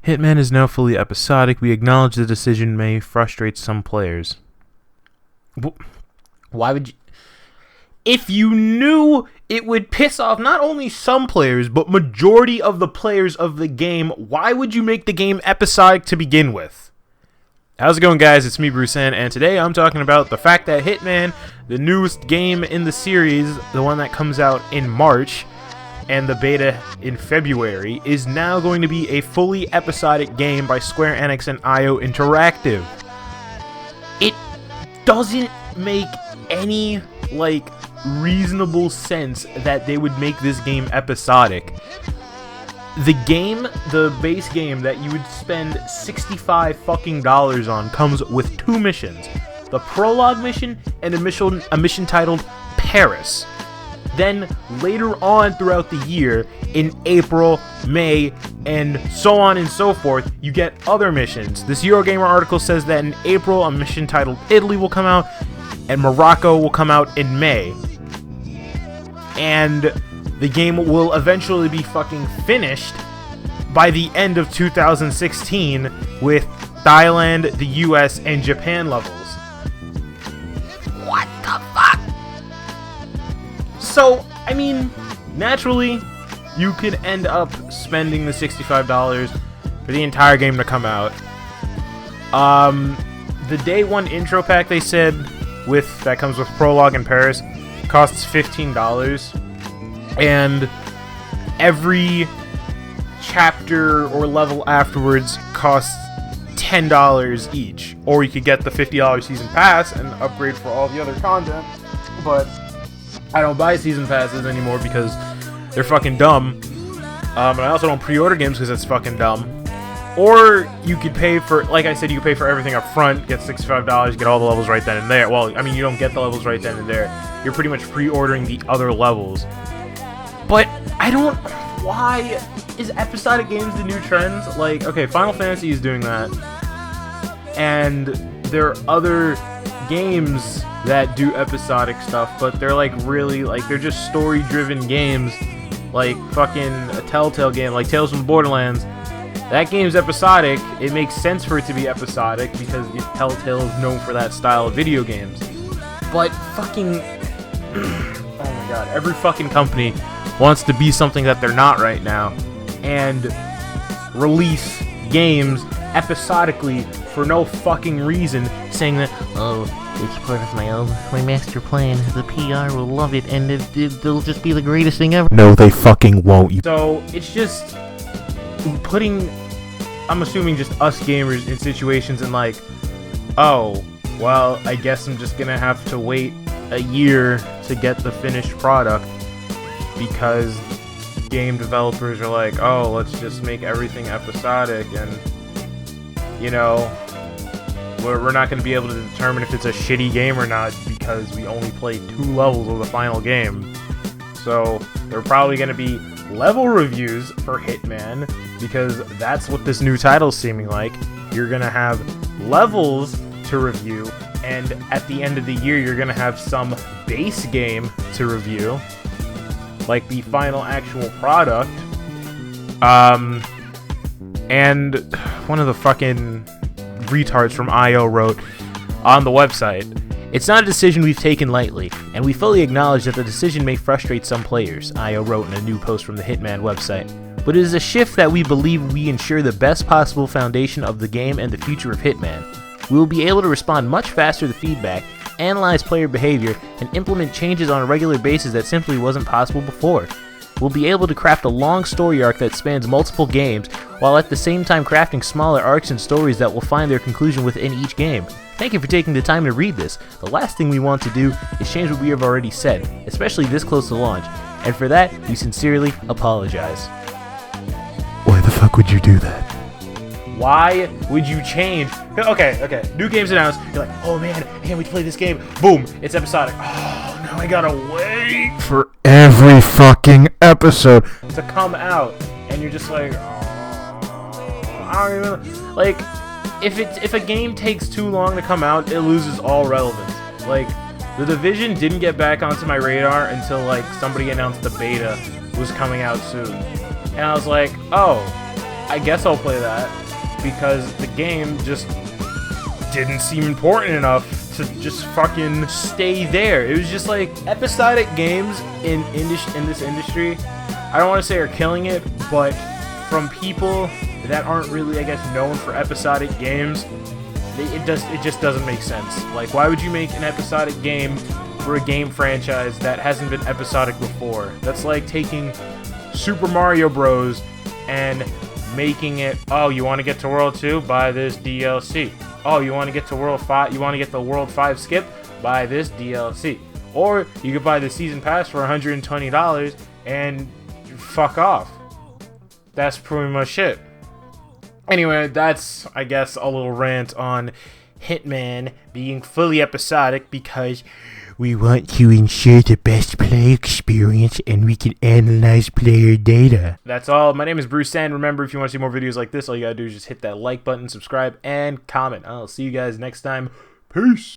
Hitman is now fully episodic. We acknowledge the decision may frustrate some players. Why would you... If you knew it would piss off not only some players, but majority of the players of the game, why would you make the game episodic to begin with? How's it going, guys? It's me, Bruce N, and today I'm talking about the fact that Hitman, the newest game in the series, the one that comes out in March, and the beta in February, is now going to be a fully episodic game by Square Enix and IO Interactive. It doesn't make any, reasonable sense that they would make this game episodic. The base game that you would spend $65 fucking on comes with two missions. The prologue mission and a mission titled Paris. Then later on throughout the year, in April, May, and so on and so forth, you get other missions. This Eurogamer article says that in April, a mission titled Italy will come out, and Morocco will come out in May. And the game will eventually be fucking finished by the end of 2016 with Thailand, the US, and Japan levels. What the fuck? So, I mean, naturally, you could end up spending the $65 for the entire game to come out. The day one intro pack, they said, that comes with Prologue in Paris, costs $15. And every chapter or level afterwards costs $10 each. Or you could get the $50 season pass and upgrade for all the other content. But I don't buy season passes anymore because they're fucking dumb. And I also don't pre-order games because that's fucking dumb. Or you could pay for, like I said, you could pay for everything up front, get $65, get all the levels right then and there. Well, I mean, you don't get the levels right then and there. You're pretty much pre-ordering the other levels. But why is episodic games the new trend? Okay, Final Fantasy is doing that. And there are other games that do episodic stuff, but they're really they're just story-driven games, like fucking a Telltale game, like Tales from the Borderlands. That game's episodic. It makes sense for it to be episodic because Telltale is known for that style of video games. But fucking, oh my god, every fucking company wants to be something that they're not right now, and release games episodically for no fucking reason, saying that, oh, it's part of my master plan. The PR will love it, and it'll just be the greatest thing ever. No, they fucking won't. So it's just putting, I'm assuming, just us gamers in situations and oh, well, I guess I'm just gonna have to wait a year to get the finished product because game developers are like, oh, let's just make everything episodic, and we're not going to be able to determine if it's a shitty game or not because we only played 2 levels of the final game. So there are probably going to be level reviews for Hitman because that's what this new title's seeming like. You're going to have levels to review, and at the end of the year you're going to have some base game to review, like the final actual product. And one of the fucking retards from IO wrote on the website, "It's not a decision we've taken lightly, and we fully acknowledge that the decision may frustrate some players," IO wrote in a new post from the Hitman website. "But it is a shift that we believe we ensure the best possible foundation of the game and the future of Hitman. We will be able to respond much faster to feedback, analyze player behavior, and implement changes on a regular basis that simply wasn't possible before. We'll be able to craft a long story arc that spans multiple games, while at the same time crafting smaller arcs and stories that will find their conclusion within each game. Thank you for taking the time to read this. The last thing we want to do is change what we have already said, especially this close to launch, and for that, we sincerely apologize." Why the fuck would you do that? Why would you change? Okay, new game's announced. You're like, oh man, I can't wait to play this game. Boom, it's episodic. Oh, now I gotta wait for every fucking episode to come out. And you're just like, oh, I don't even, if a game takes too long to come out, it loses all relevance. The Division didn't get back onto my radar until somebody announced the beta was coming out soon. And I was like, oh, I guess I'll play that, because the game just didn't seem important enough to just fucking stay there. It was just like, episodic games in this industry, I don't want to say are killing it, but from people that aren't really, I guess, known for episodic games, it just doesn't make sense. Like, why would you make an episodic game for a game franchise that hasn't been episodic before? That's like taking Super Mario Bros. And making it, oh, you want to get to World 2? Buy this DLC. Oh, you want to get to World 5? You want to get the World 5 skip? Buy this DLC. Or you could buy the Season Pass for $120 and fuck off. That's pretty much it. Anyway, that's, I guess, a little rant on Hitman being fully episodic, because we want to ensure the best player experience, and we can analyze player data. That's all. My name is Bruce, and remember, if you want to see more videos like this, all you gotta do is just hit that like button, subscribe, and comment. I'll see you guys next time. Peace!